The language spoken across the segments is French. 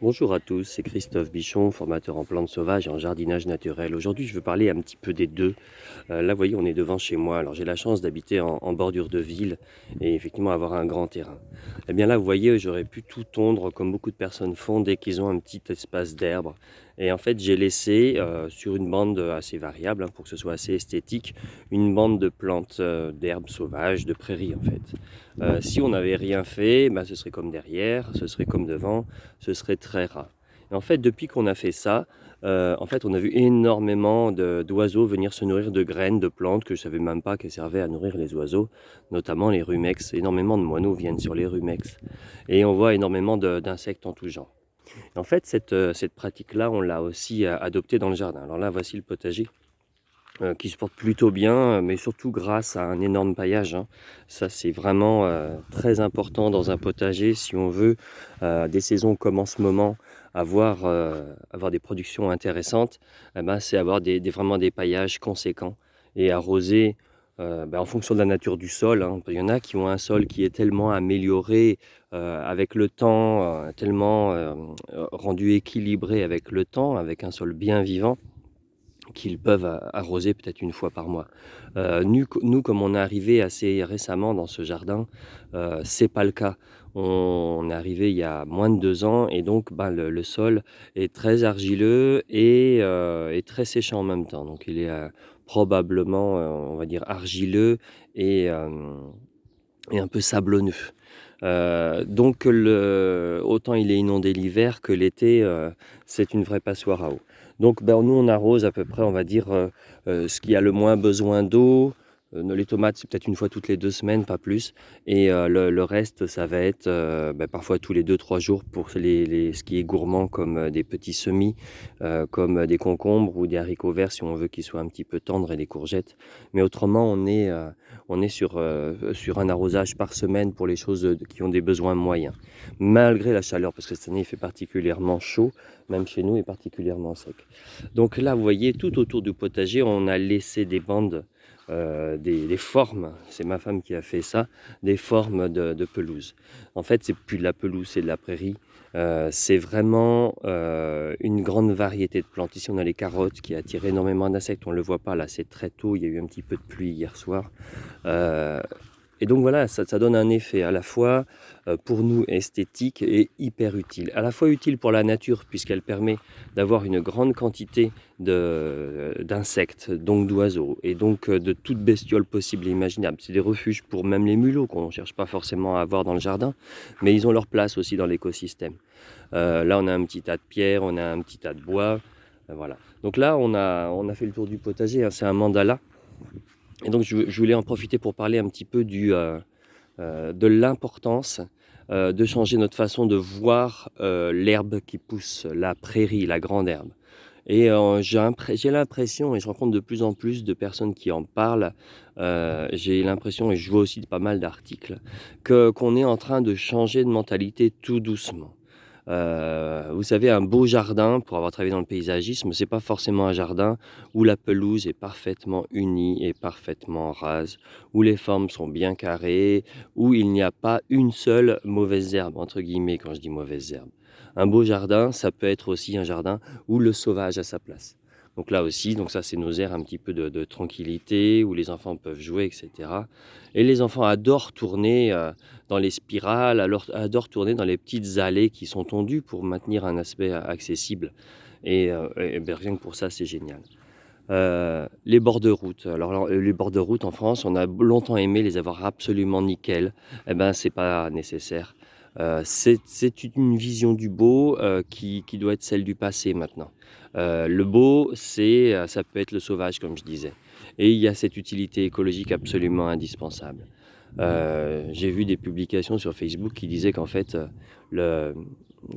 Bonjour à tous, c'est Christophe Bichon, formateur en plantes sauvages et en jardinage naturel. Aujourd'hui, je veux parler un petit peu des deux. Là, vous voyez, on est devant chez moi. Alors, j'ai la chance d'habiter en bordure de ville et effectivement avoir un grand terrain. Eh bien là, vous voyez, j'aurais pu tout tondre comme beaucoup de personnes font dès qu'ils ont un petit espace d'herbe. Et en fait, j'ai laissé sur une bande assez variable, pour que ce soit assez esthétique, une bande de plantes d'herbes sauvages, de prairies en fait. Si on n'avait rien fait, ce serait comme derrière, ce serait comme devant, ce serait très rare. Et en fait, depuis qu'on a fait ça, en fait, on a vu énormément d'oiseaux venir se nourrir de graines, de plantes que je ne savais même pas qu'elles servaient à nourrir les oiseaux, notamment les rumex. Énormément de moineaux viennent sur les rumex. Et on voit énormément d'insectes en tout genre. Et en fait, cette pratique-là, on l'a aussi adoptée dans le jardin. Alors là, voici le potager qui se porte plutôt bien, mais surtout grâce à un énorme paillage, hein. Ça, c'est vraiment très important dans un potager si on veut, des saisons comme en ce moment, avoir des productions intéressantes, c'est avoir vraiment des paillages conséquents et arroser en fonction de la nature du sol, hein. Il y en a qui ont un sol qui est tellement amélioré avec le temps, tellement rendu équilibré avec le temps, avec un sol bien vivant qu'ils peuvent arroser peut-être une fois par mois. Nous, comme on est arrivé assez récemment dans ce jardin, c'est pas le cas. On est arrivé il y a moins de 2 ans et donc le sol est très argileux et très séchant en même temps. Donc il est, probablement, on va dire argileux et hem et un peu sablonneux. Autant il est inondé l'hiver que l'été, c'est une vraie passoire à eau. Donc nous on arrose à peu près, on va dire, ce qui a le moins besoin d'eau. Les tomates, c'est peut-être une fois toutes les 2 semaines, pas plus et le reste, ça va être, parfois tous les 2 3 jours pour ce qui est gourmand comme, des petits semis, comme des concombres ou des haricots verts si on veut qu'ils soient un petit peu tendres et des courgettes. Mais autrement, on est sur un arrosage par semaine pour les choses qui ont des besoins moyens, malgré la chaleur, parce que cette année il fait particulièrement chaud, même chez nous, et particulièrement sec. Donc là, vous voyez, tout autour du potager, on a laissé des bandes, des formes, c'est ma femme qui a fait ça, des formes de pelouse. En fait, c'est plus de la pelouse, c'est de la prairie. C'est vraiment une grande variété de plantes. Ici, on a les carottes qui attirent énormément d'insectes. On ne le voit pas là, c'est très tôt. Il y a eu un petit peu de pluie hier soir. Euh, et donc voilà, ça donne un effet à la fois pour nous esthétique et hyper utile. À la fois utile pour la nature puisqu'elle permet d'avoir une grande quantité d'insectes, donc d'oiseaux et donc de toutes bestioles possibles et imaginables. C'est des refuges pour même les mulots qu'on ne cherche pas forcément à avoir dans le jardin, mais ils ont leur place aussi dans l'écosystème. Là, on a un petit tas de pierres, on a un petit tas de bois. Voilà. Donc là, on a fait le tour du potager, hein, c'est un mandala. Et donc, je voulais en profiter pour parler un petit peu de l'importance de changer notre façon de voir l'herbe qui pousse, la prairie, la grande herbe. Et j'ai l'impression, et je rencontre de plus en plus de personnes qui en parlent, j'ai l'impression, et je vois aussi pas mal d'articles, qu'on est en train de changer de mentalité tout doucement. Vous savez, un beau jardin, pour avoir travaillé dans le paysagisme, c'est pas forcément un jardin où la pelouse est parfaitement unie et parfaitement rase, où les formes sont bien carrées, où il n'y a pas une seule «mauvaise herbe» entre guillemets quand je dis mauvaise herbe. Un beau jardin, ça peut être aussi un jardin où le sauvage a sa place. Donc là aussi, donc ça c'est nos aires un petit peu de tranquillité, où les enfants peuvent jouer, et cetera. Et les enfants adorent tourner, dans les spirales, adorent tourner dans les petites allées qui sont tondues pour maintenir un aspect accessible rien que pour ça, c'est génial. Les bords de route, alors les bords de route en France, on a longtemps aimé les avoir absolument nickel. C'est pas nécessaire. C'est une vision du beau, qui doit être celle du passé maintenant. Le beau, ça peut être le sauvage comme je disais et il y a cette utilité écologique absolument indispensable. J'ai vu des publications sur Facebook qui disaient qu'en fait, le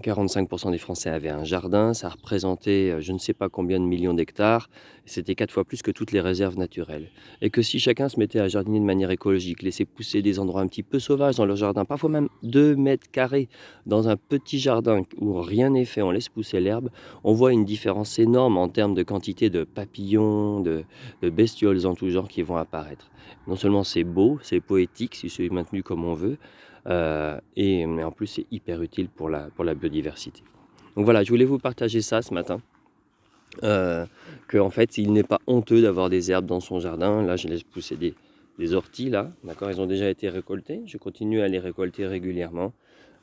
45 des Français avaient un jardin, ça représentait, je ne sais pas combien de millions d'hectares, c'était 4 fois plus que toutes les réserves naturelles et que si chacun se mettait à jardiner de manière écologique, laisser pousser des endroits un petit peu sauvages dans leur jardin, parfois même 2 mètres carrés dans un petit jardin où rien n'est fait, on laisse pousser l'herbe, on voit une différence énorme en termes de quantité de papillons, de bestioles en tout genre qui vont apparaître. Non seulement c'est beau, c'est poétique si c'est maintenu comme on veut, mais en plus c'est hyper utile pour la biodiversité. Donc voilà, je voulais vous partager ça ce matin. En fait, il n'est pas honteux d'avoir des herbes dans son jardin. Là, je laisse pousser des orties, là, d'accord? Elles ont déjà été récoltées. Je continue à les récolter régulièrement.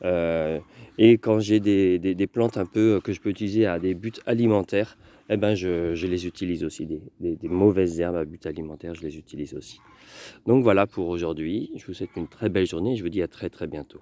Et quand j'ai des plantes un peu que je peux utiliser à des buts alimentaires, eh ben je les utilise aussi. Des mauvaises herbes à but alimentaire, je les utilise aussi. Donc voilà pour aujourd'hui. Je vous souhaite une très belle journée et je vous dis à très très bientôt.